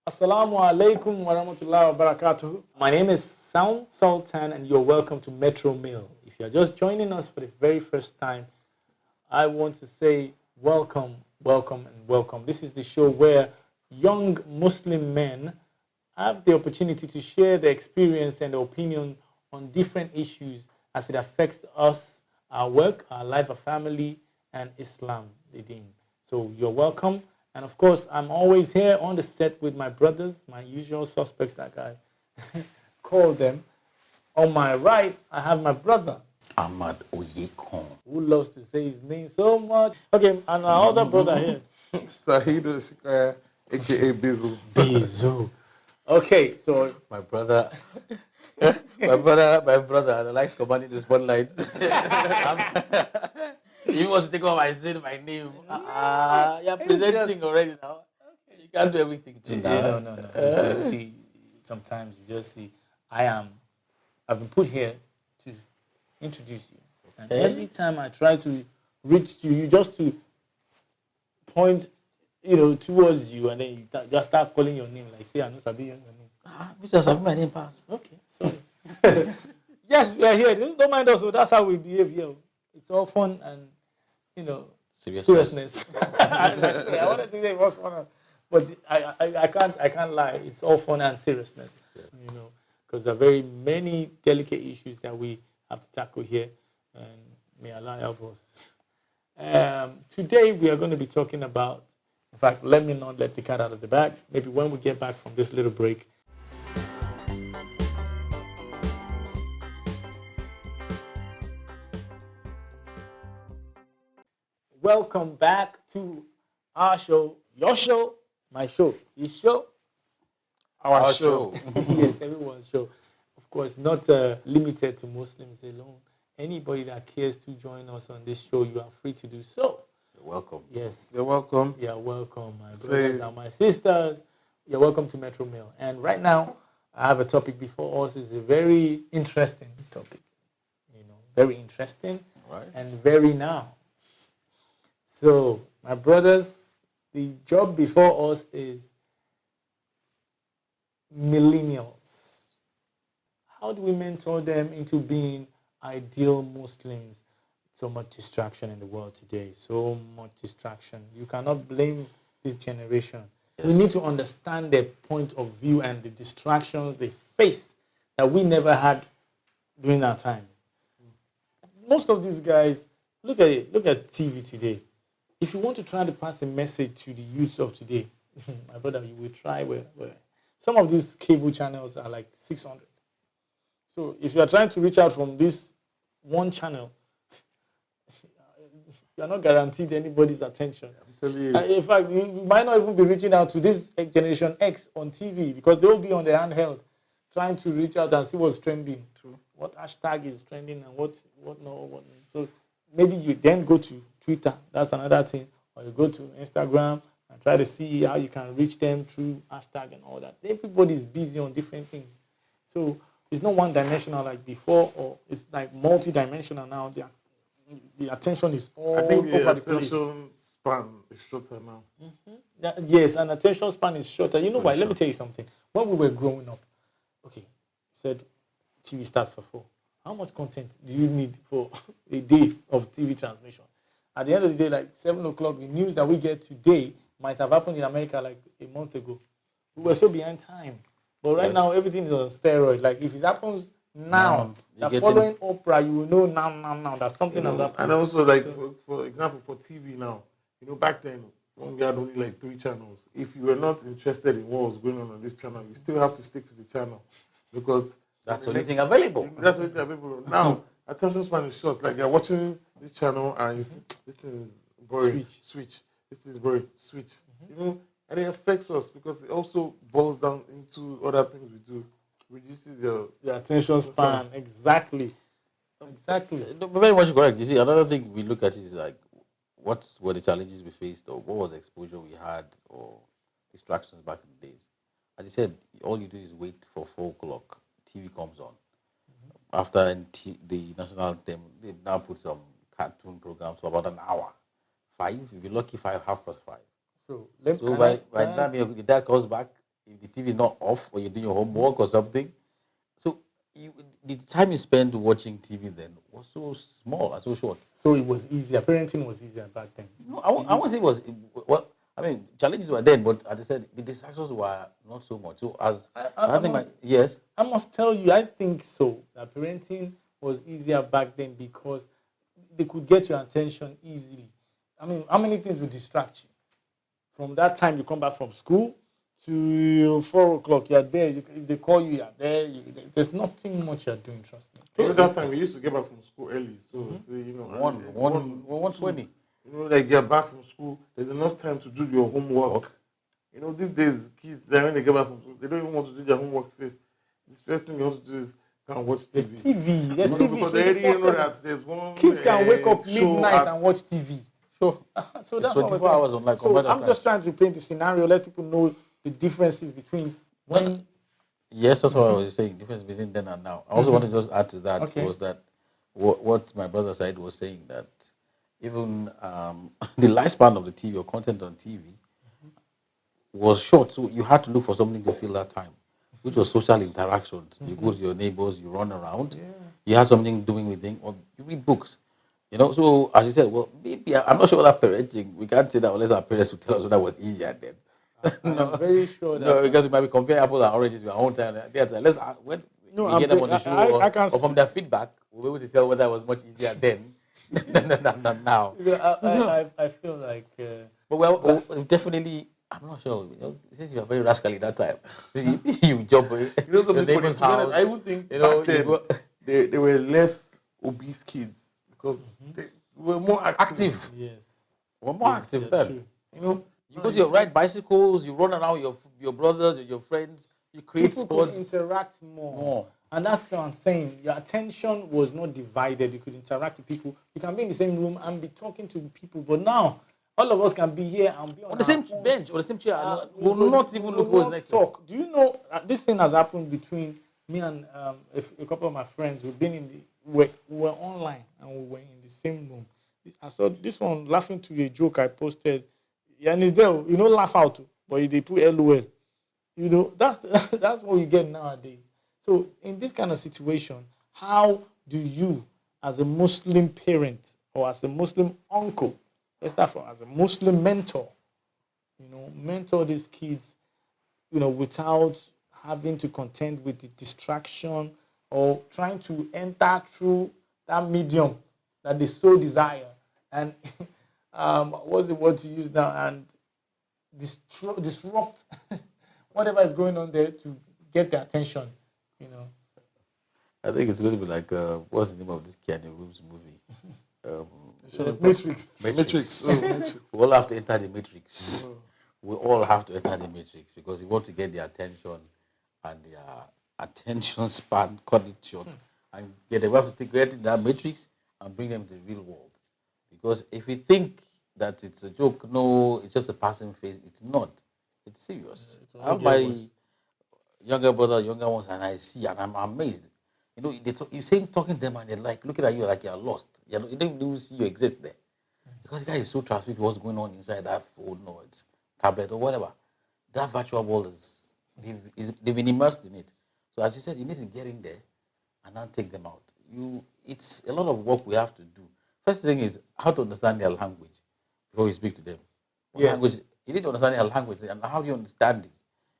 Assalamu alaikum wa rahmatullahi wa barakatuh. My name is Sultan and you're welcome to Metromale. If you're just joining us for the very first time, I want to say welcome, welcome, and welcome. This is the show where young Muslim men have the opportunity to share their experience and their opinion on different issues as it affects us, our work, our life, our family, and Islam, the deen. So you're welcome. And of course, I'm always here on the set with my brothers, my usual suspects, like I call them. On my right, I have my brother, Ahmad Oyekan, who loves to say his name so much. Okay, and our other brother here, Saheed, Osikoya, aka Bizzle. Bizu. Okay, so my brother, my brother that likes commanding the spotlight. He wants to take off my name. You're presenting already now. Okay. You can't do everything too now. No. See, sometimes you just see, I've been put here to introduce you. And every time I try to reach you just to point, towards you, and then you just start calling your name, like, say, I know Sabi your name. Mr. Sabi, my name pass. Okay, sorry. Yes, we are here. Don't mind us, so that's how we behave here. It's all fun and, seriousness. I wanted to say it was fun, but I can't lie. It's all fun and seriousness, because there are very many delicate issues that we have to tackle here, and may Allah help us. Today we are going to be talking about, in fact, let me not let the cat out of the bag. Maybe when we get back from this little break, welcome back to our show, your show, my show, his show, Our show. Yes, everyone's show. Of course, not limited to Muslims alone. Anybody that cares to join us on this show, you are free to do so. You're welcome. Yes. You're welcome. You're welcome, my brothers and my sisters. You're welcome to Metromale. And right now, I have a topic before us. It's a very interesting topic. Very interesting and very now. So, my brothers, the job before us is millennials. How do we mentor them into being ideal Muslims? So much distraction in the world today. So much distraction. You cannot blame this generation. Yes. We need to understand their point of view and the distractions they face that we never had during our times. Most of these guys, look at it. Look at TV today. If you want to try to pass a message to the youths of today, my brother, you will try where some of these cable channels are like 600. So if you are trying to reach out from this one channel, you are not guaranteed anybody's attention. I'm telling you. In fact, you might not even be reaching out to this Generation X on TV because they will be on their handheld trying to reach out and see what's trending. True. What hashtag is trending and what not. So maybe you then go to Twitter, that's another thing, or you go to Instagram and try to see how you can reach them through hashtag and all that. Everybody's busy on different things. So it's not one-dimensional like before, or it's like multi-dimensional now. The attention is all over the place. Attention span is shorter now. Mm-hmm. Yes, and attention span is shorter. You know why? Let me tell you something. When we were growing up, okay, you said TV starts for 4. How much content do you need for a day of TV transmission? At the end of the day, like 7 o'clock, the news that we get today might have happened in America like a month ago. We were so behind time. But right now, everything is on steroid. Like if it happens now, the following Oprah, you will know now that something has happened. And also, like, for example, for TV now, back then, when we had only like 3 channels, if you were not interested in what was going on this channel, you still have to stick to the channel because that's the only thing available. That's the only thing available. Now, attention span is short. Like you're watching this channel and you see this thing is boring. Switch. This thing is boring. Switch. And it affects us because it also boils down into other things we do. reduces your The attention span. Exactly. Exactly. Very much correct. You see, another thing we look at is like, what were the challenges we faced, or what was the exposure we had, or distractions back in the days. As you said, all you do is wait for 4 o'clock. TV comes on. After the national anthem, they now put some cartoon programs for about an hour. 5, if you're lucky, 5, 5:30. So, So by the time your dad comes back, if the TV is not off or you're doing your homework or something, so the time you spend watching TV then was so small and so short. so it was easier. Parenting was easier back then. No, I won't say it was. Well, I mean, challenges were then, but as I said, the distractions were not so much. So as I think, yes, I must tell you, I think so. That parenting was easier back then because they could get your attention easily. I mean, how many things would distract you? From that time you come back from school to 4 o'clock, you're there. If they call you, you're there. There's nothing much you're doing, trust me. At that time, we used to get back from school early. So, say, 1:20. Like you're back from school, there's enough time to do your homework. These days, kids, when they get back from school, they don't even want to do their homework first. The first thing you want to do is go and watch TV. There's TV. There's TV. Because they already know that there's one. Kids can wake up midnight and watch TV. Sure. So that's 24 hours on like. So I'm just trying to paint the scenario, let people know the differences between when. Yes, that's what I was saying. Difference between then and now. I also want to just add to that was that what my brother Saheed was saying, that even the lifespan of the TV or content on TV was short, so you had to look for something to fill that time, which was social interactions. You go to your neighbors, you run around, you had something doing with them, or you read books. So as you said, well, maybe I'm not sure that parenting, we can't say that unless our parents would tell us that was easier then. I'm very sure that. No, because we might be comparing apples and oranges with our own time. Let's when we get them on the show or from their feedback, we'll be able to tell whether it was much easier then than now. I feel like. But well, definitely, I'm not sure. Since you were very rascally that time, you jump in your neighbor's house. I would think back then they were less obese kids because they were more active. Yes. We're more active then. True. You go to ride bicycles, you run around with your brothers, with your friends, you create People sports. could interact more. And that's what I'm saying. Your attention was not divided. You could interact with people. You can be in the same room and be talking to people. But now, all of us can be here and be on the same bench or the same chair. We'll not even look who's next to. Do you know this thing has happened between me and a couple of my friends? We've been we were online and we were in the same room. I saw this one laughing to a joke I posted. And it's there, laugh out, but they put LOL. That's what we get nowadays. So in this kind of situation, how do you, as a Muslim parent or as a Muslim uncle, let's start from as a Muslim mentor, mentor these kids, without having to contend with the distraction or trying to enter through that medium that they so desire and what's the word to use now, and disrupt whatever is going on there to get their attention, I think it's going to be like, what's the name of this Keanu Reeves movie? Matrix. Matrix. We all have to enter the Matrix. We all have to enter the Matrix because we want to get their attention and their attention span, cut it short, and we have to get in that Matrix and bring them to the real world. Because if we think that it's a joke, no, it's just a passing phase. It's not. It's serious. I have my younger brother, younger ones, and I see, and I'm amazed. You say talking to them, and they're like looking at you like you're lost. You don't even see you exist there, because the guy is so transfixed with what's going on inside that phone or its tablet or whatever. That virtual world they've been immersed in it. So as you said, you need to get in there and now take them out. It's a lot of work we have to do. First thing is how to understand their language before you speak to them. Language, you need to understand their language, and how do you understand it?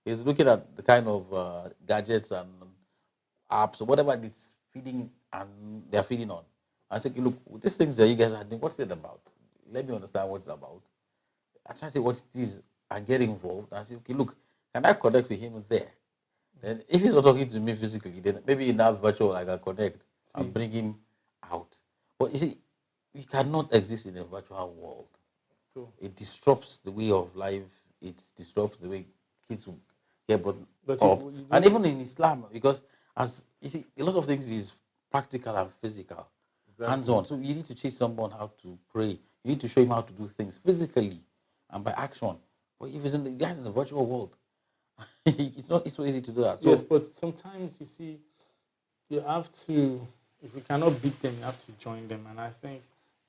Is looking at the kind of gadgets and apps or whatever it's feeding and they're feeding on. I say, look, these things that you guys are doing, what's it about? Let me understand what it's about. I try to say what it is and get involved. I say, okay, look, can I connect with him there? Then if he's not talking to me physically, then maybe in that virtual I can connect and bring him out. But you see, we cannot exist in a virtual world. It disrupts the way of life. It disrupts the way kids will get brought But up. you And don't- even in Islam, because as you see, a lot of things is practical and physical, hands-on. So you need to teach someone how to pray. You need to show him how to do things physically and by action. But if it's in the guys in the virtual world, it's not so easy to do that. So yes, but sometimes you see, you have to, if you cannot beat them, you have to join them. And I think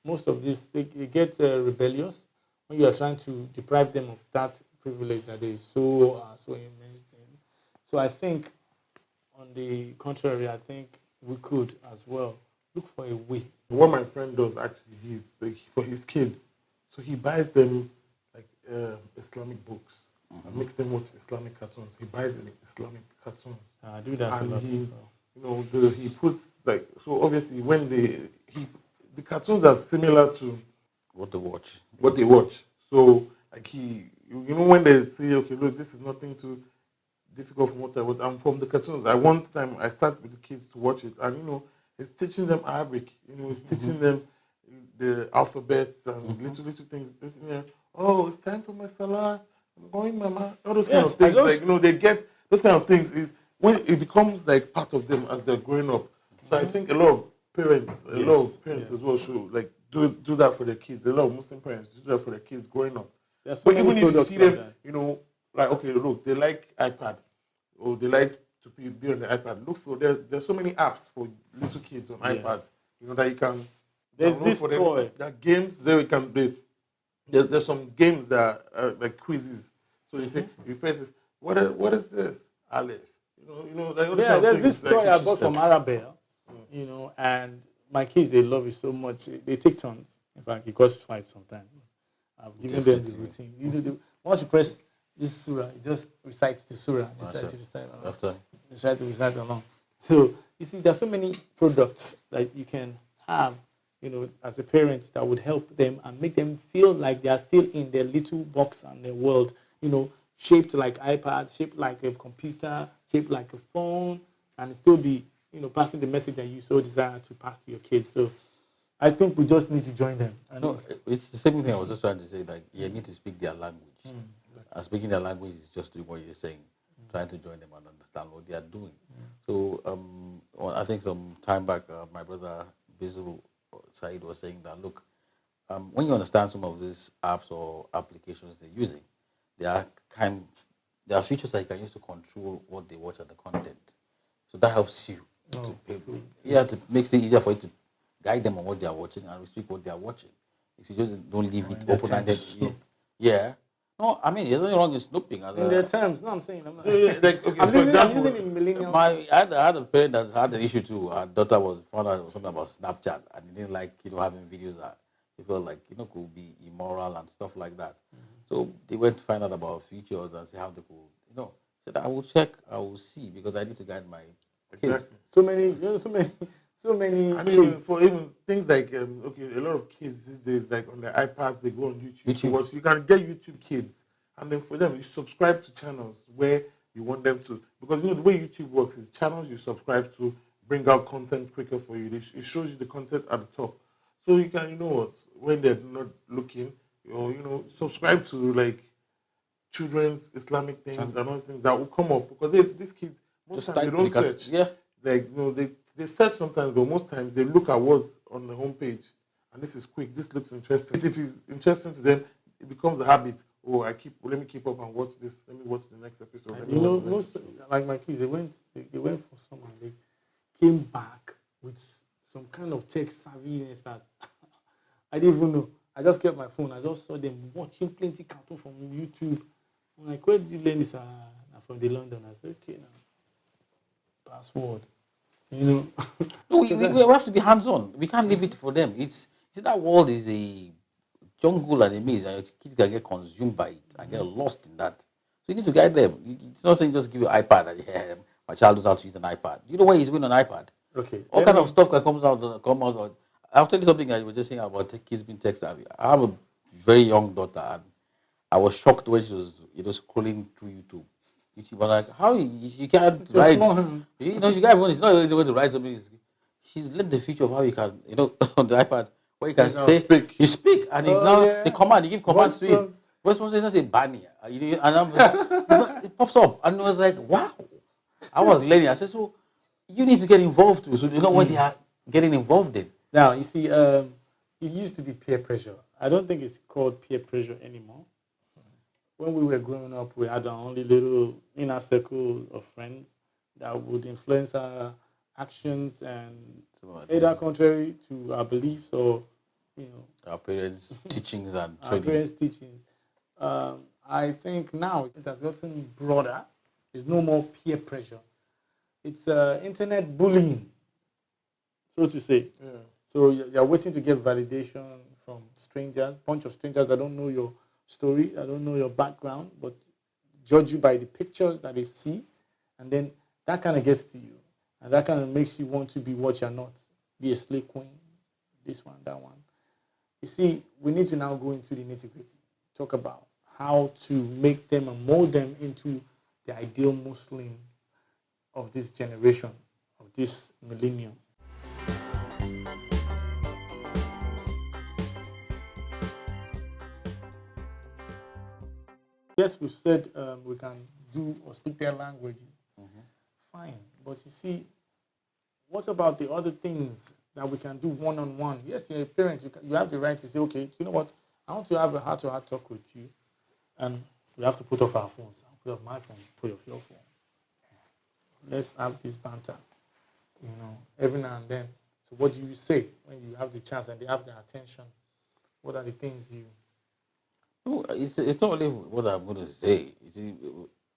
most of this, they get rebellious when you are trying to deprive them of that privilege that they so immersed in. So I think, on the contrary, I think we could as well look for a way. What my friend does actually, he's like, for his kids, so he buys them like Islamic books and makes them watch Islamic cartoons. He buys an Islamic cartoon. I do that And a lot. he, So. you know, he puts like, so obviously when the cartoons are similar to what to watch. what they watch. So like you know, when they say, okay, look, this is nothing too difficult from what I watch. I'm from the cartoons. One time I sat with the kids to watch it, and you know, it's teaching them Arabic. You know, it's teaching them the alphabets and little things. Oh, it's time for my salah. I'm going, mama. All those kind of things. Like, you know, they get those kind of things. Is when it becomes like part of them as they're growing up. So I think a lot of parents, as well should like do that for their kids. A lot of Muslim parents do that for their kids growing up. There's so But many even if you products see like them, that. you know, like, okay, look, they like iPad or they like to be on the iPad. Look for there's so many apps for little kids on iPad. You know that you can. There's download this for them. toy. There are games there. You can play. There's some games that are like quizzes. So you say you press this. What is this? Aleph. You know. Like, all the Yeah, kind of there's things this toy that I teaches bought them. from Arabelle, you know, and my kids, they love it so much. They take turns. In fact, it causes fights sometimes. I've given them the routine. You know, once you press this surah, it just recites the surah. They try to recite along. After They try to recite along. So, you see, there's so many products that you can have, you know, as a parent that would help them and make them feel like they are still in their little box and their world, you know, shaped like iPads, shaped like a computer, shaped like a phone, and still be, you know, passing the message that you so desire to pass to your kids. So I think we just need to join them. And no, it's the same thing I was just trying to say. Like, you need to speak their language. And speaking their language is just doing what you're saying, trying to join them and understand what they are doing. So, well, I think some time back, my brother Bizu Saheed was saying that, look, when you understand some of these apps or applications they're using, there are features that you can use to control what they watch and the content. So that helps you to makes it easier for you to guide them on what they are watching and restrict what they are watching. You just don't leave it open-handed. Yeah. No, I mean, there's nothing wrong with snooping. in their terms, no, I'm saying, I'm not. Like, okay, I'm for example, using it in millennials. I had a parent that had an issue too. Her daughter found out something about Snapchat and he didn't like, you know, having videos that he felt like, you know, could be immoral and stuff like that. So they went to find out about features and see how they could, you know. Said, I will check, I will see, because I need to guide my kids. exactly. So many, you know, so many. I mean, for even things like okay, a lot of kids these days, like on their iPads, they go on YouTube to watch. You can get YouTube Kids, and then for them, you subscribe to channels where you want them to, because you know the way YouTube works is channels you subscribe to bring out content quicker for you. It shows you the content at the top, so you can, you know what, when they're not looking, or you know, subscribe to like children's Islamic things and all those things that will come up, because these kids most Just times they type don't because- search. yeah. Like, you know, they search sometimes, but most times they look at what's on the homepage, and this is quick. This looks interesting. If it's interesting to them, it becomes a habit. Oh, let me keep up and watch this. Let me watch the next episode. Let me You know, watch the next most episode. like my kids, they went for summer. They came back with some kind of tech savviness that I didn't even know. I just kept my phone. I just saw them watching plenty cartoon from YouTube. I'm like, where did you learn this? I'm from the London. I said, okay, now password. You know, No, we have to be hands-on. We can't leave it for them. It's that world is a jungle and a maze, and your kids can get consumed by it and get lost in that. So you need to guide them. It's not saying just give you an iPad and yeah, my child knows how to use an iPad. You know why he's going on an iPad? okay. All kind of stuff can come out. I'll tell you something I was just saying about kids being tech savvy. I have a very young daughter, and I was shocked when she was, you know, scrolling through YouTube. YouTube, I'm like, how you can't It's your write? small hands. You know, she can't even. It's not even the way to write something. She's learned the feature of how you can, you know, on the iPad where you can You can say speak. you speak, and Oh, now yeah. the command you give commands Voice to it. prompts. First one says, say Bani. And it pops up. And I was like, wow. I was learning. I said, so you need to get involved too. So you know what they are getting involved in. Now, you see, it used to be peer pressure. I don't think it's called peer pressure anymore. When we were growing up, we had our only little inner circle of friends that would influence our actions and either contrary to our beliefs or, our parents' teachings and our parents' teaching. I think now it has gotten broader. There's no more peer pressure. It's internet bullying, so to say. Yeah. So you're waiting to get validation from strangers, bunch of strangers that don't know your story, that don't know your background, but judge you by the pictures that they see, and then that kind of gets to you, and that kind of makes you want to be what you're not, be a slay queen, this one, that one. You see, we need to now go into the nitty-gritty, talk about how to make them and mold them into the ideal Muslim of this generation, of this millennium. Yes, we said we can do or speak their languages. Fine. But you see, what about the other things that we can do one-on-one? Yes, you're a parent. You have the right to say, okay, you know what? I want to have a heart-to-heart talk with you. And we have to put off our phones. I'll put off my phone, put off your phone. Let's have this banter, every now and then. So what do you say when you have the chance and they have their attention? What are the things you... No, it's not only what I'm going to say. You see,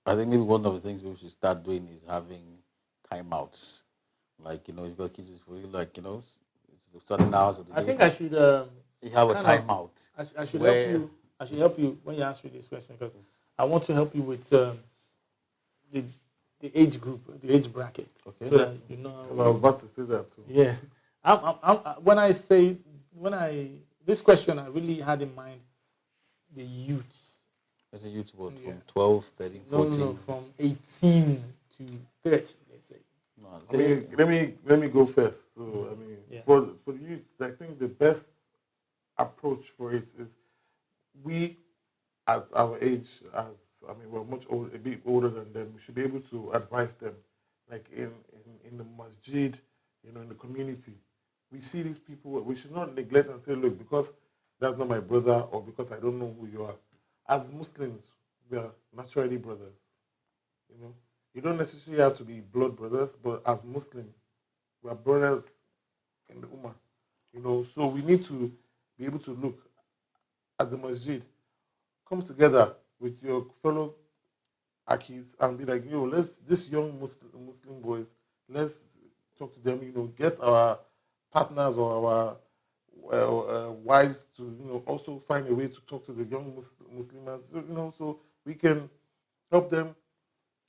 I think maybe one of the things we should start doing is having timeouts. Like, you've got kids for you, like, it's certain hours of the day. I think I should... you have a timeout. I should help you. I should help you when you answer this question because I want to help you with the age group, the age bracket. Okay. So that you know... I was about to say that too. Yeah. This question, I really had in mind the youths. As a youth, what, from 12, 13, 14? No, from 18 to 30, let's say. No, let me go first. So, for the youth, I think the best approach for it is we, as our age, we're much older, a bit older than them, we should be able to advise them. Like in the masjid, in the community, we see these people, we should not neglect and say, look, because that's not my brother or because I don't know who you are. As Muslims, we are naturally brothers. You don't necessarily have to be blood brothers, but as Muslims, we are brothers in the Ummah. So we need to be able to look at the masjid, come together with your fellow Akis and be like, this young Muslim boys, let's talk to them, get our partners or our wives to, also find a way to talk to the young Muslims, so we can help them,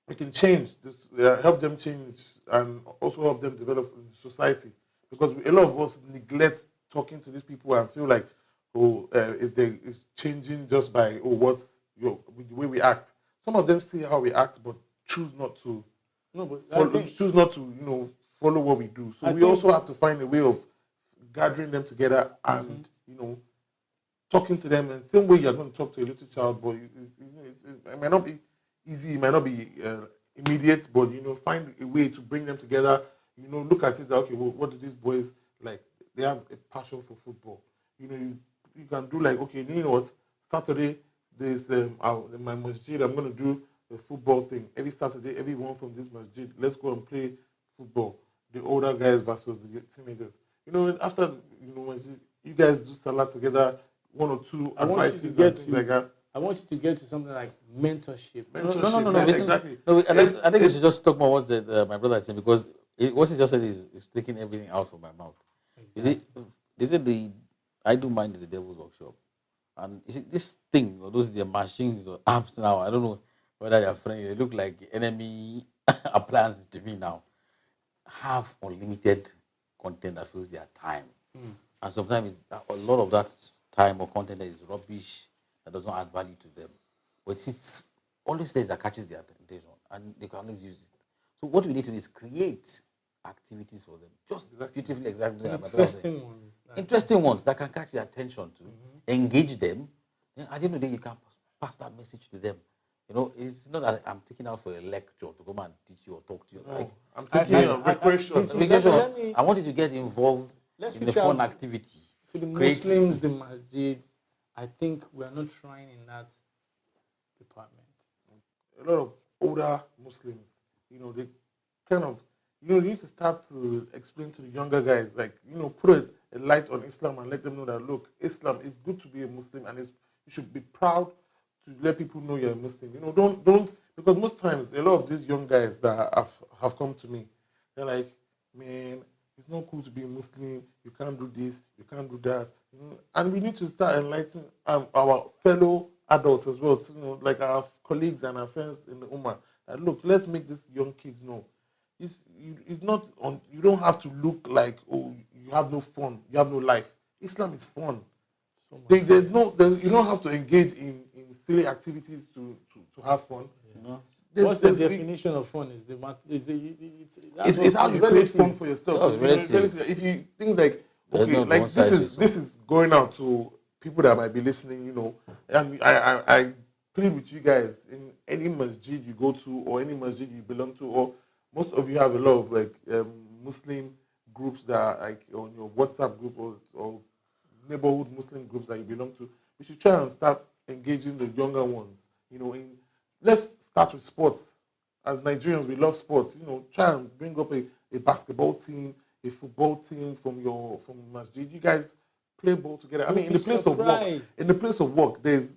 we can change this, help them change and also help them develop in society. Because a lot of us neglect talking to these people and feel like, it's changing just by with the way we act. Some of them see how we act, but choose not to. Choose not to, follow what we do. So we also have to find a way of gathering them together and talking to them. And same way you're going to talk to a little child, but it might not be easy, it might not be immediate, but find a way to bring them together. Look at it. Okay, well, what do these boys like? They have a passion for football. You can do like, okay, you know what? Saturday, there's my masjid. I'm going to do a football thing every Saturday. Everyone from this masjid, let's go and play football. The older guys versus the teenagers. After masjid, you guys do salah together, one or two advices and things like that. I want you to get to something like mentorship. No, exactly. I think we should just talk about what my brother said, because what he just said is taking everything out from my mouth. Exactly. They said I do mind is the devil's workshop. And you see, this thing, or those the machines or apps now, I don't know whether they're friendly, they look like enemy appliances to me now, have unlimited content that fills their time. And sometimes a lot of that time or content that is rubbish, that does not add value to them. But it's always things that catches their attention, and they can always use it. So what we need to do is create activities for them, just beautifully, exactly. Interesting ones. Interesting ones that can catch their attention to, engage them. Then at the end of the day, you can pass that message to them. You know, it's not that I'm taking out for a lecture to come and teach you or talk to you. No, Like, I'm taking a recreation. I want you to get involved in the fun activity. To the Muslims, the masjid, I think we are not trying in that department. A lot of older Muslims, you know, they kind of, you need to start to explain to the younger guys, like, put a light on Islam and let them know that, look, Islam is good to be a Muslim, and you should be proud to let people know you're a Muslim. Don't, because most times a lot of these young guys that have come to me, they're like, man, it's not cool to be a Muslim. You can't do this. You can't do that. And we need to start enlightening our fellow adults as well, like our colleagues and our friends in the Ummah. That, look, let's make these young kids know. It's not on. You don't have to look like, oh, you have no fun. You have no life. Islam is fun. So you don't have to engage in silly activities to have fun. Yeah. What's the definition of fun? It's how you create fun for yourself. If you think like, okay, like this is going out to people that might be listening, and I plead with you guys, in any masjid you go to or any masjid you belong to, or most of you have a lot of like Muslim groups that are like on your WhatsApp group or neighborhood Muslim groups that you belong to. We should try and start engaging the younger ones. Let's start with sports. As Nigerians, we love sports. Try and bring up a basketball team, a football team from masjid. You guys play ball together. I mean, in the place of work, there's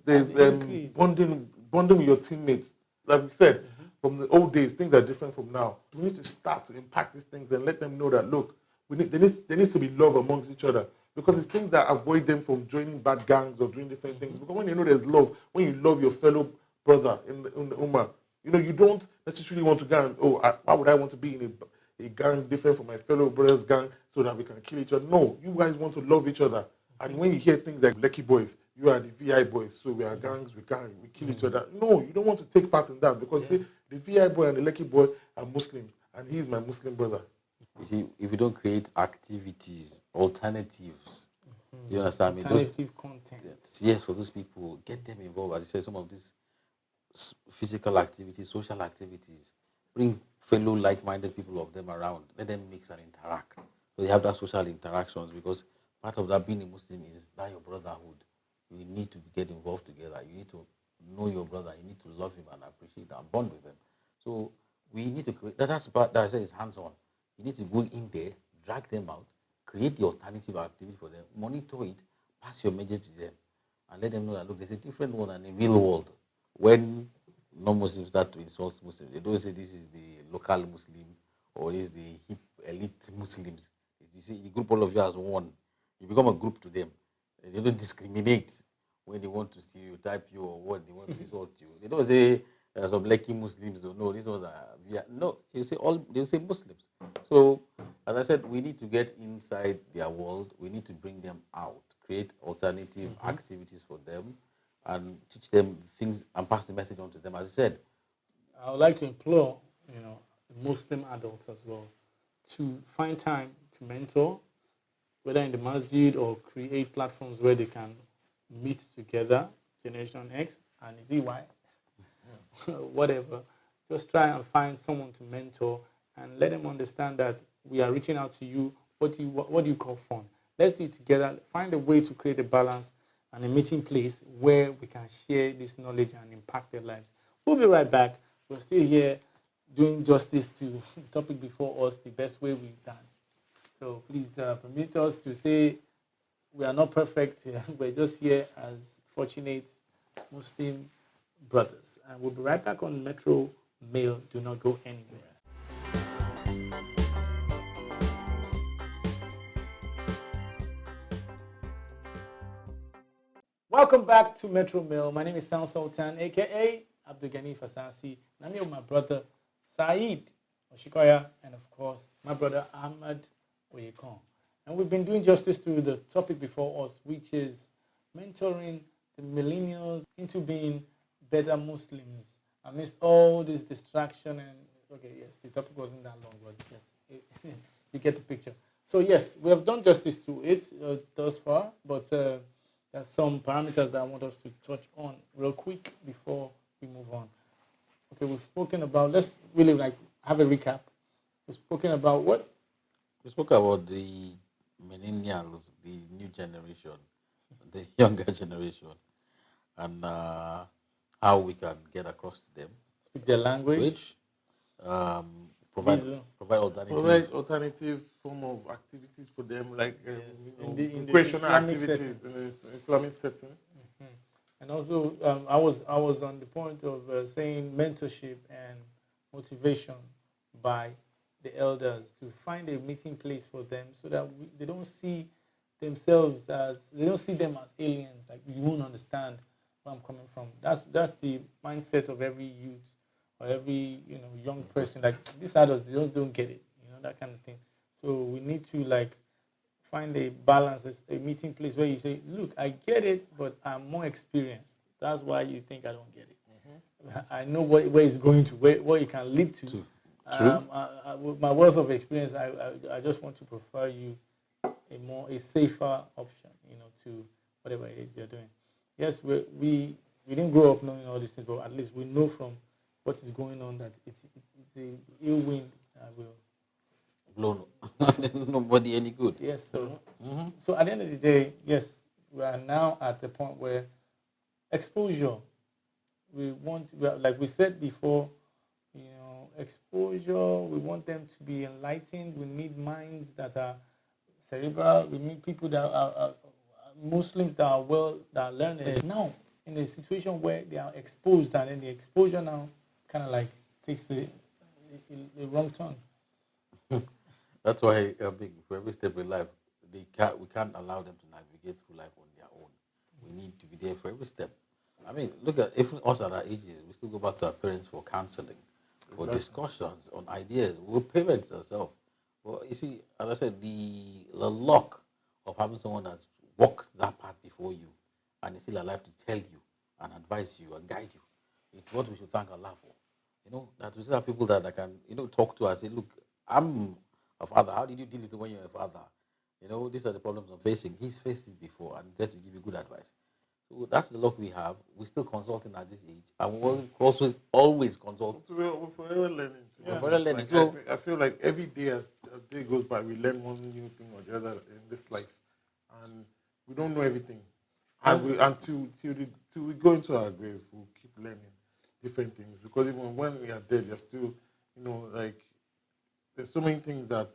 bonding with your teammates. Like we said, from the old days, things are different from now. We need to start to impact these things and let them know that, look, there needs to be love amongst each other. Because it's things that avoid them from joining bad gangs or doing different things. Because when you know there's love, when you love your fellow brother in the Ummah, you don't necessarily want to go and, why would I want to be in a gang different from my fellow brother's gang so that we can kill each other? No, you guys want to love each other. And when you hear things like Lucky Boys, you are the VI boys, so we are gangs, we kill each other. No, you don't want to take part in that because see, the VI boy and the Lucky Boy are Muslims, and he is my Muslim brother. You see, if you don't create activities, alternatives, you understand me? Alternative content. Yes, for those people, get them involved. As I said, some of these physical activities, social activities, bring fellow like-minded people of them around. Let them mix and interact. So they have that social interactions, because part of that being a Muslim is that your brotherhood. You need to get involved together. You need to know your brother. You need to love him and appreciate and bond with him. So we need to create. That's part that I said is hands-on. You need to go in there, drag them out, create the alternative activity for them, monitor it, pass your message to them, and let them know that, look, there's a different world and a real world. When non-Muslims start to insult Muslims, they don't say this is the local Muslim or this is the hip elite Muslims. You see, you group all of you as one. You become a group to them. They don't discriminate when they want to stereotype you or what they want to insult you. They don't say some lucky Muslims or no, these ones are no. They say Muslims. So, as I said, we need to get inside their world. We need to bring them out, create alternative activities for them, and teach them things and pass the message on to them. As I said, I would like to implore, Muslim adults as well, to find time to mentor, whether in the masjid or create platforms where they can meet together, Generation X and ZY, whatever. Just try and find someone to mentor and let them understand that we are reaching out to you. What do you call fun? Let's do it together. Find a way to create a balance and a meeting place where we can share this knowledge and impact their lives. We'll be right back. We're still here doing justice to the topic before us the best way we've done. So please permit us to say we are not perfect. We're just here as fortunate Muslim brothers. And we'll be right back on Metro Mail. Do not go anywhere. Welcome back to Metro Mail. My name is Sultan, a.k.a. Abdul-Ganiyy Fasasi. And I'm here with my brother, Saheed, Osikoya, and of course, my brother, Ahmad, Oyekan. And we've been doing justice to the topic before us, which is mentoring the millennials into being better Muslims amidst all this distraction. And okay, yes, the topic wasn't that long, but yes, you get the picture. So yes, we have done justice to it thus far, but there there's some parameters that I want us to touch on real quick before we move on. Okay, we've spoken about, let's really like have a recap. We've spoken about what? We spoke about the millennials, the new generation, the younger generation, and how we can get across to them. Speak their language. Which provide alternative form of activities for them, like in the recreational Islamic activities setting. in the Islamic setting. And also, I was on the point of saying mentorship and motivation by the elders to find a meeting place for them, so that they don't see themselves as, they don't see them as aliens. Like, you won't understand where I'm coming from. That's the mindset of every youth or every young person. Like, these adults, they just don't get it. That kind of thing. So we need to like find a balance, a meeting place where you say, look, I get it, but I'm more experienced. That's why you think I don't get it. I know where it's going to, what it can lead to. True. With my wealth of experience, I just want to prefer you a safer option, to whatever it is you're doing. Yes, we didn't grow up knowing all these things, but at least we know from what is going on that it's a ill wind that will blow nobody any good. Yes, so at the end of the day, yes, we are now at the point where exposure, like we said before, exposure, we want them to be enlightened. We need minds that are cerebral. We need people that are Muslims that are learned. Now, in a situation where they are exposed, and then the exposure now kind of like takes a wrong turn. That's why for every step in life, we can't allow them to navigate through life on their own. We need to be there for every step. I mean, look at even us at our ages, we still go back to our parents for counseling, for discussions on ideas. We're parents ourselves. Well, you see, as I said, the luck of having someone that's walked that path before you and is still alive to tell you and advise you and guide you, it's what we should thank Allah for. That we still have people that can, talk to us and say, look, I'm a father. How did you deal with it when you're a father? These are the problems I'm facing. He's faced it before and there to give you good advice. So that's the luck we have. We're still consulting at this age, and we're also always consulting. We're forever learning. We're forever learning. Like, I feel like every day as day goes by, we learn one new thing or the other in this life, and we don't know everything. And until we go into our grave, we'll keep learning different things, because even when we are dead, there's still, like, there's so many things that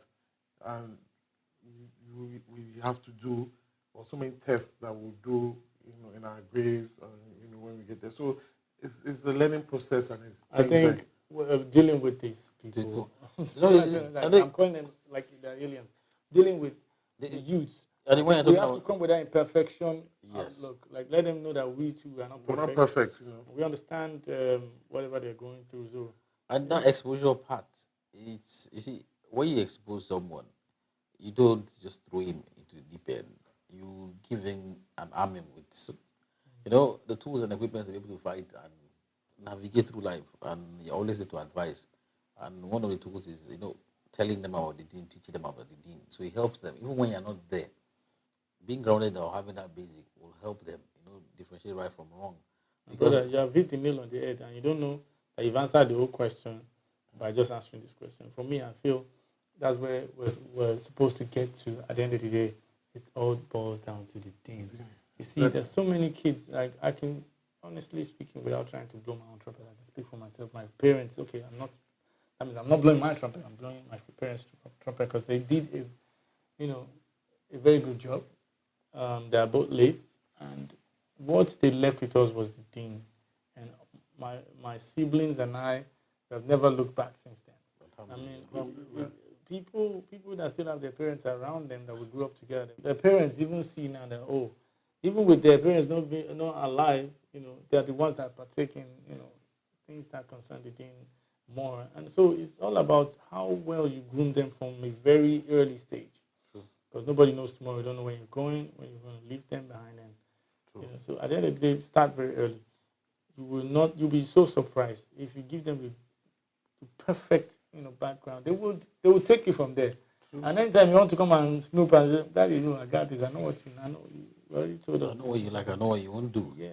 we have to do, or so many tests that we'll do, in our graves, when we get there. So it's a learning process, and it's. I think dealing with these people. I'm calling them like they're aliens. Dealing with the youth. We have to come with that imperfection. Yes. Look, like, let them know that we too are not perfect. We're not perfect. We understand whatever they're going through. So. And that exposure part, you see, when you expose someone, you don't just throw him into the deep end. You give him an army with, the tools and equipment to be able to fight and navigate through life. And you always need to advise. And one of the tools is, telling them about the deen, teaching them about the deen. So it helps them, even when you're not there. Being grounded or having that basic will help them, differentiate right from wrong. Because you have hit the nail on the head, and you don't know that you've answered the whole question by just answering this question. For me, I feel that's where we're supposed to get to at the end of the day. It all boils down to the deen. You see, there's so many kids, like, I can, honestly speaking, without trying to blow my own trumpet, I can speak for myself. My parents, I'm not blowing my trumpet, I'm blowing my parents' trumpet, because they did a very good job. They are both late, and what they left with us was the deen. And my siblings and I have never looked back since then. I mean, people that still have their parents around them, that we grew up together, their parents even see now that, even with their parents not alive, they're the ones that partake in, things that concern the deen more. And so it's all about how well you groom them from a very early stage. Because nobody knows tomorrow. You don't know where you're going, when you're going to leave them behind. And so at the end of the day, start very early. You'll be so surprised if you give them the perfect background. They will take you from there. And anytime you want to come and snoop and say, Daddy, I got this. I know what you know. You already told us. I know what you like. I know what you won't do. Yeah.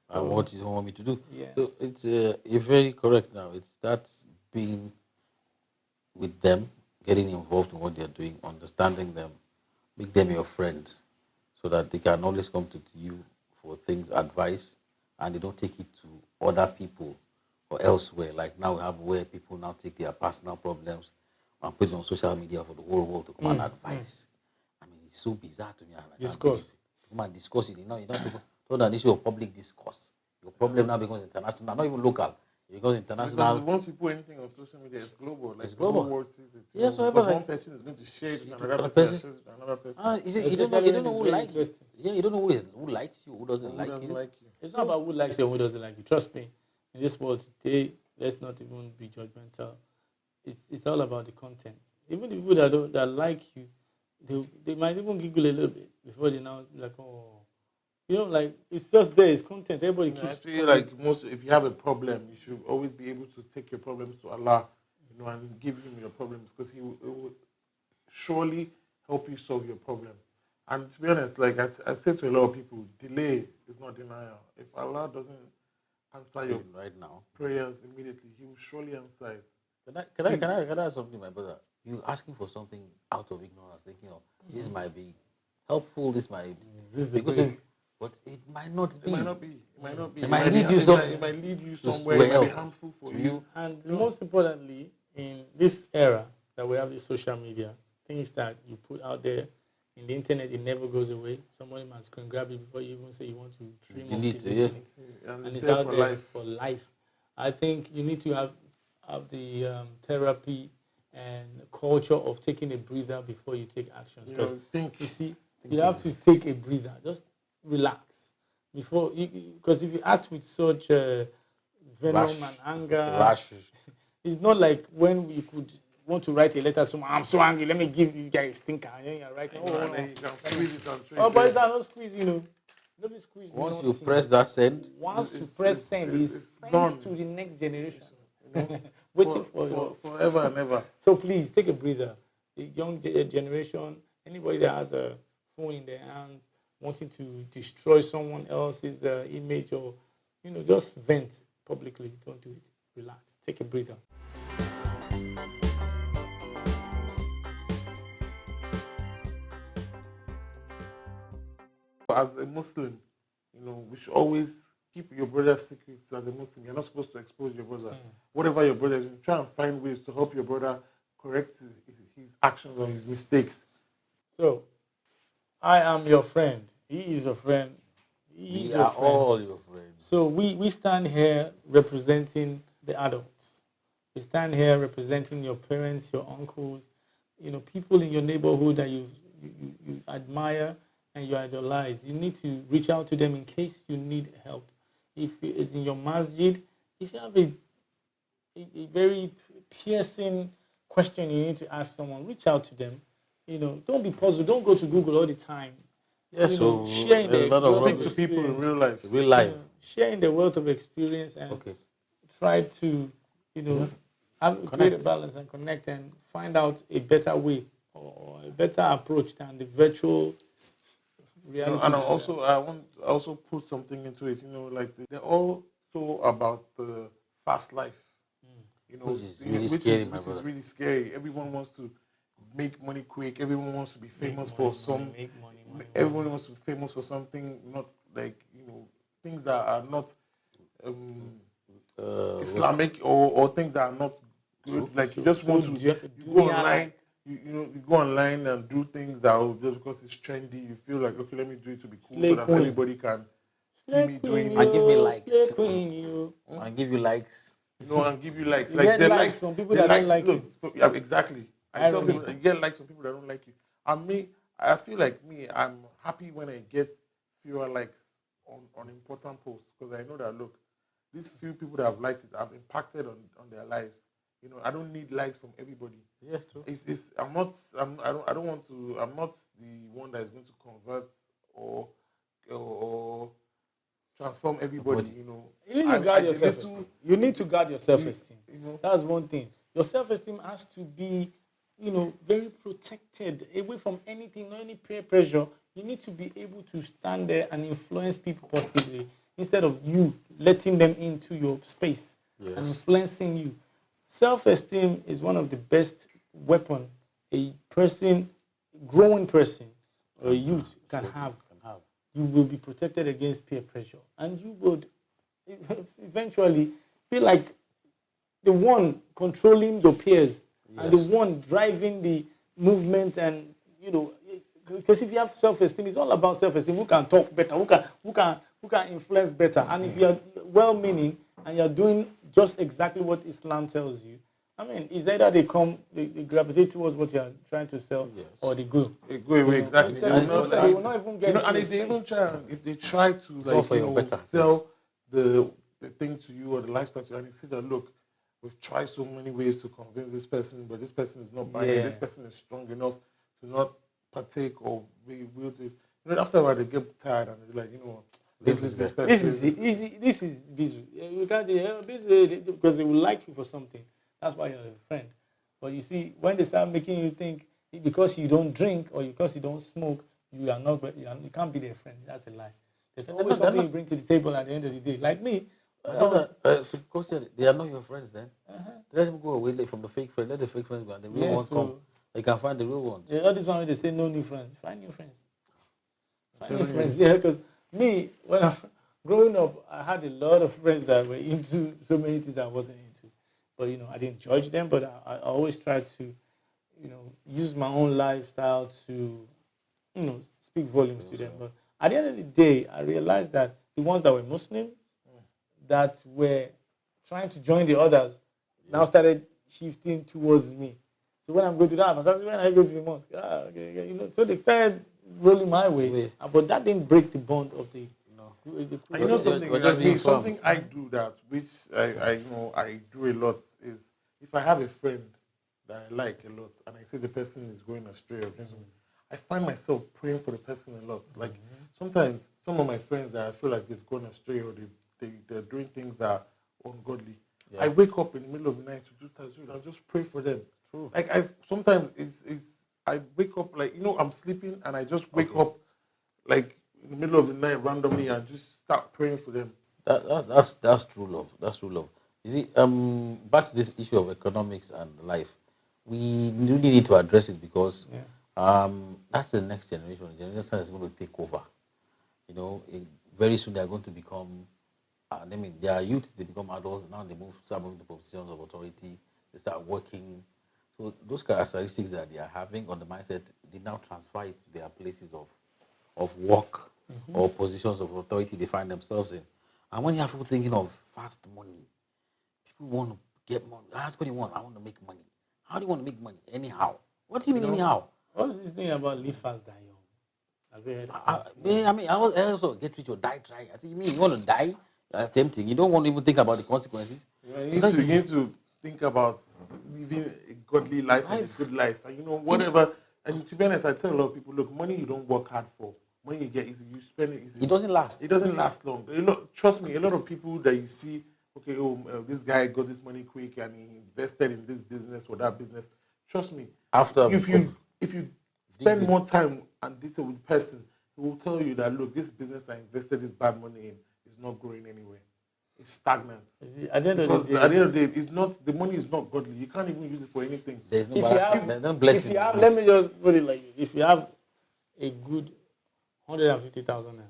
And what you don't want me to do. Yeah. So it's you're very correct now. It starts being with them, getting involved in what they're doing, understanding them, make them your friends, so that they can always come to you for things, advice, and they don't take it to other people or elsewhere. Like now we have where people now take their personal problems and put it on social media for the whole world to come and advise. I mean, it's so bizarre to me. Discuss. Come and discuss it. You know, not an issue of public discourse. Your problem now becomes international, not even local. It becomes international. Because once you put anything on social media, it's global. Like It's global. The whole world sees it. Yeah, so because like, one person is going to share it with another another person. person. Shares it with another person. You don't know who likes you. interesting. Yeah, you don't know who likes you, who doesn't like you. It's not about who likes you and who doesn't like you. Trust me. In this world today, let's not even be judgmental. It's all about the content. Even the people that like you, they might even giggle a little bit before they now be like, oh, you know, like it's just there. It's content. Everybody keeps. I feel like if you have a problem, you should always be able to take your problems to Allah, you know, and give Him your problems, because He will surely help you solve your problem. And to be honest, like I say to a lot of people, delay is not denial. If Allah doesn't answer your right now prayers immediately, He will surely answer it. Can I add something, my brother? You asking for something out of ignorance, thinking, oh, this might be helpful, this might be but it might not be. It might not be. It might not be. It might lead you somewhere. It might lead you somewhere. It might be harmful for you. And most importantly, in this era that we have this social media, things that you put out there in the internet, it never goes away. Somebody must can grab it before you even say you want to delete it. And it's out there for life. I think you need to have the therapy and culture of taking a breather before you take actions. Because you see, you have to take a breather. Just relax before, because if you act with such venom and anger, it's not like when we could want to write a letter to someone. I'm so angry. Let me give this guy a stinker. And then you're writing. But it's not squeeze. You know, don't be squeezed. Once you press that send, once you press send, it's sent to the next generation. Waiting for forever and ever. So please take a breather. The young generation, anybody that has a phone in their hand, wanting to destroy someone else's image, or just vent publicly. Don't do it. Relax. Take a breather. As a Muslim, we should always keep your brother's secrets. As a Muslim, you're not supposed to expose your brother. Whatever your brother is doing, try and find ways to help your brother correct his actions or his mistakes. So, I am your friend. He is your friend. We are all your friends. So we stand here representing the adults. We stand here representing your parents, your uncles, people in your neighborhood that you admire and you idolize. You need to reach out to them in case you need help. If it's in your masjid, if you have a very piercing question you need to ask someone, reach out to them. Don't be puzzled. Don't go to Google all the time. Yeah, so sharing speak to people in real life. Real life. Sharing the wealth of experience and try to, create a balance and connect and find out a better way or a better approach than the virtual reality. And I want to also put something into it. Like they're all so about the fast life. Which is really scary. Everyone wants to make money quick. Everyone wants to be famous Everyone wants to be famous for something, not like things that are not Islamic or things that are not good. Like you just want to go online. You go online and do things that just because it's trendy, you feel like, okay, let me do it to be cool so that everybody can see me doing it. And give me likes. And give you likes. And give you likes. You get likes from people that don't like you. Yeah, exactly. I tell people you get likes from people that don't like you. And me, I feel like I'm happy when I get fewer likes on important posts, because I know that, look, these few people that have liked it have impacted on their lives. I don't need likes from everybody. Yeah, true. I'm not the one that is going to convert or transform everybody. You need to guard your self-esteem. You need to guard your self-esteem. That's one thing. Your self-esteem has to be, very protected away from anything, no any peer pressure. You need to be able to stand there and influence people positively instead of you letting them into your space and influencing you. Self-esteem is one of the best weapon a person, growing person, or a youth can have. You will be protected against peer pressure, and you would eventually be like the one controlling your peers and the one driving the movement. And because if you have self-esteem, it's all about self-esteem. Who can talk better? Who can influence better? And if you're well-meaning and you're doing just exactly what Islam tells you, I mean, it's either they gravitate towards what you're trying to sell, or they go. They go away, exactly. They will not even get and if they try to sell the thing to you or the lifestyle to you, and you see that, look, we've tried so many ways to convince this person, but this person is not buying it. This person is strong enough to not partake or be able to. After a while, they get tired and they're like, this person. This is busy. You can't busy because they will like you for something. That's why you're a friend. But you see, when they start making you think because you don't drink or because you don't smoke, you can't be their friend. That's a lie. There's always something you bring to the table at the end of the day. Like me. They are not your friends then. Let them go away from the fake friend. Let the fake friends go and the real one come. You can find the real ones. All this one they say no new friends. Find new friends. Find new friends. Yeah, because me, when I growing up, I had a lot of friends that were into so many things that I wasn't into. But I didn't judge them, but I always tried to, use my own lifestyle to, speak volumes to them. But at the end of the day, I realized that the ones that were Muslim, that were trying to join the others, now started shifting towards me. So when I'm going to that, that's when I go to the mosque. So they started rolling my way. But that didn't break the bond of the. Something I do that, which I do a lot, is if I have a friend that I like a lot and I see the person is going astray or something, I find myself praying for the person a lot. Like sometimes some of my friends that I feel like they've gone astray or they're doing things that are ungodly. I wake up in the middle of the night to do tajud and just pray for them. True. Like sometimes I wake up like I'm sleeping and I just wake up like in the middle of the night randomly and just start praying for them. That's true love. That's true love. You see, back to this issue of economics and life, we really need to address it because that's the next generation. The generation is going to take over. Very soon they are going to become. They are youth. They become adults. Now they start moving to positions of authority. They start working. So those characteristics that they are having on the mindset, they now transfer it to their places of work or positions of authority they find themselves in. And when you have people thinking of fast money, people want to get money. Ask what you want. I want to make money. How do you want to make money? Anyhow. What do you mean anyhow? What is this thing about live fast, die young? Have you heard I also get rich or die trying. I say, you mean you want to die? Tempting. You don't want to even think about the consequences. You need to think about living a godly life and a good life. And whatever. And to be honest, I tell a lot of people, look, money you don't work hard for. Money you get easy, you spend it easy. It doesn't last. It doesn't last long. Trust me, a lot of people that you see, okay, this guy got this money quick and he invested in this business or that business. Trust me, if you spend more time and detail with the person, he will tell you that, look, this business I invested this bad money in is not growing anywhere. It's stagnant. At the end of the day, it's not, the money is not godly. You can't even use it for anything. There's no let me just put it like this. If you have a good 150,000 naira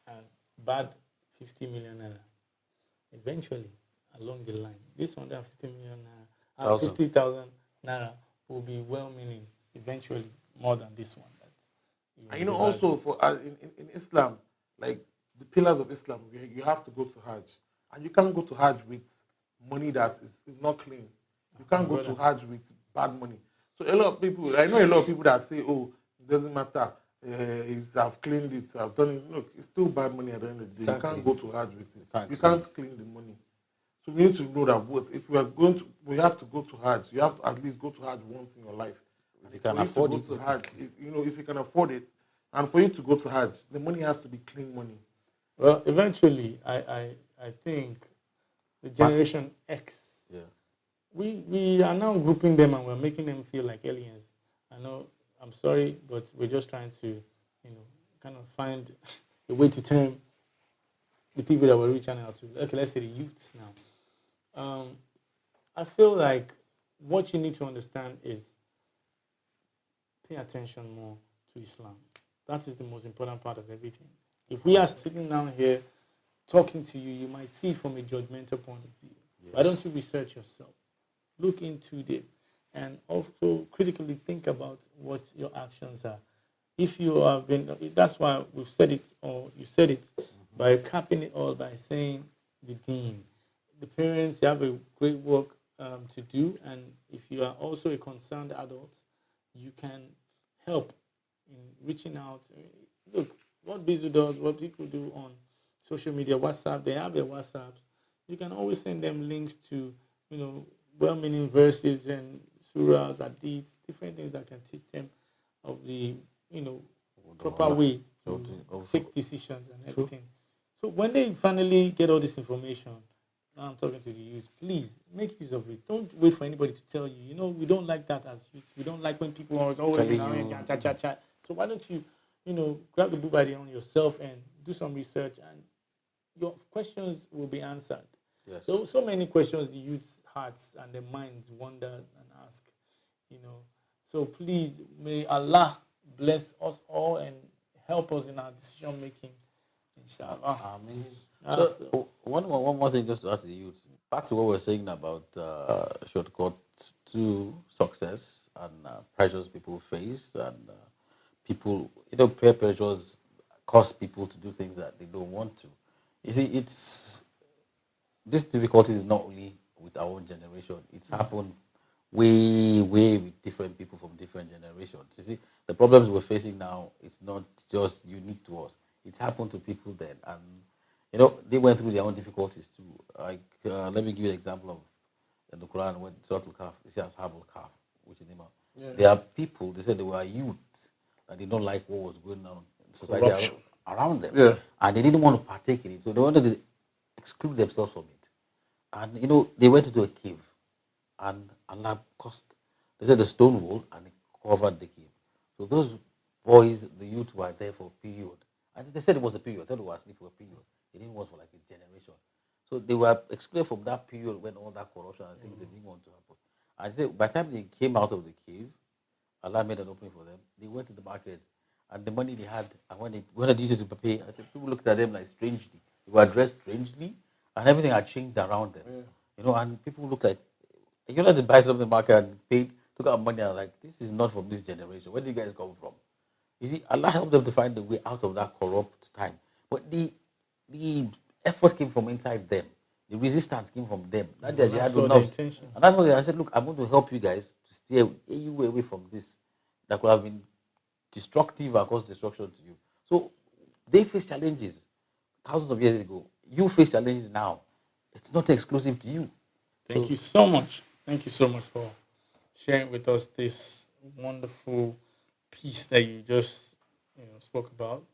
and bad 50 million naira, eventually along the line, this 150 million naira and 50,000 naira will be well-meaning eventually more than this one. And also for in Islam, like the pillars of Islam, you have to go to Hajj. And you can't go to Hajj with money that is not clean. You can't go to Hajj with bad money. So I know a lot of people that say, it doesn't matter. I've cleaned it, I've done it. Look, it's still bad money at the end of the day. You can't go to Hajj with it. You can't clean the money. So we need to know that if we are we have to go to Hajj. You have to at least go to Hajj once in your life. If you can afford it. Hajj, if you can afford it, and for you to go to Hajj, the money has to be clean money. Well, eventually, I think the Generation X, we are now grouping them and we're making them feel like aliens. I know, I'm sorry, but we're just trying to kind of find a way to term the people that we're reaching out to. Okay, let's say the youths now. I feel like what you need to understand is pay attention more to Islam. That is the most important part of everything. If we are sitting down here talking to you, you might see it from a judgmental point of view. Yes. Why don't you research yourself? Look into it and also critically think about what your actions are. If you have been, that's why we've said it, or you said it, by capping it all by saying the deen. The parents, they have a great work to do, and if you are also a concerned adult, you can help in reaching out. Look, what Bizu does, what people do on social media, WhatsApp, they have their WhatsApps. You can always send them links to, well-meaning verses and surahs, hadiths, different things that can teach them of the, proper way to take decisions and everything. So when they finally get all this information, now I'm talking to the youth, please make use of it. Don't wait for anybody to tell you. We don't like that as youth. We don't like when people are always chat. So why don't you, grab the book by the on yourself and do some research, and your questions will be answered. Yes. So many questions the youth's hearts and their minds wonder and ask, So please, may Allah bless us all and help us in our decision making. Inshallah. Amen. So one more thing just to ask the youth. Back to what we were saying about shortcut to success and pressures people face, and people, peer pressures cause people to do things that they don't want to. You see, this difficulty is not only with our own generation. It's happened way with different people from different generations. You see, the problems we're facing now, it's not just unique to us. It's happened to people then, and they went through their own difficulties too. Like, let me give you an example of in the Quran when Surah Al-Kahf, it says Ashabul Kahf, which is the name of. Yeah. There are people, they said they were youth, and they don't like what was going on in society around them. Yeah. And they didn't want to partake in it, so they wanted to exclude themselves from it. And they went into a cave, and Allah caused, they said, the stone wall, and it covered the cave. So those boys, the youth, were there for a period. And they said it was a period. I thought they were asleep for a period. They didn't want for like a generation. So they were excluded from that period when all that corruption and things didn't want to happen. And they said by the time they came out of the cave, Allah made an opening for them. They went to the market, and the money they had, and when they used it to pay, I said people looked at them like strangely. They were dressed strangely, and everything had changed around them. Yeah. And people looked like, they buy something in the market and paid, took out money, and like, this is not from this generation. Where do you guys come from? You see, Allah helped them to find the way out of that corrupt time. But the effort came from inside them. The resistance came from them. And that's why I said, look, I'm going to help you guys to steer you away from this that could have been destructive and caused destruction to you. So they face challenges thousands of years ago. You face challenges now. It's not exclusive to you. Thank you so much. Thank you so much for sharing with us this wonderful piece that you just spoke about.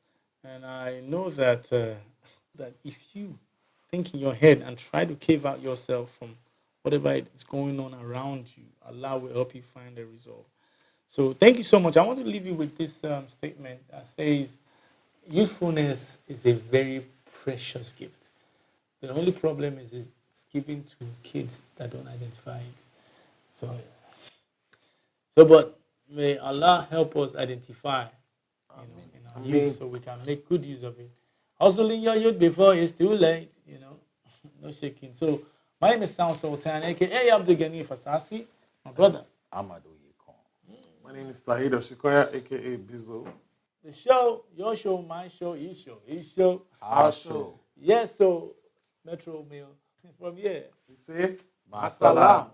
And I know that that if you think in your head and try to cave out yourself from whatever is going on around you, Allah will help you find a resolve. So thank you so much. I want to leave you with this statement that says, youthfulness is a very precious gift. The only problem is it's given to kids that don't identify it. But may Allah help us identify in our youth so we can make good use of it. Hustling your youth before it's too late, no shaking. So my name is Sultan, aka Abdul-Ganiyy Fasasi. My brother, Ahmad Oyekan. My name is Saheed Osikoya, aka Bizo. The show, your show, my show, his show, our show. Yes, so Metromale. From here, we say Masalam.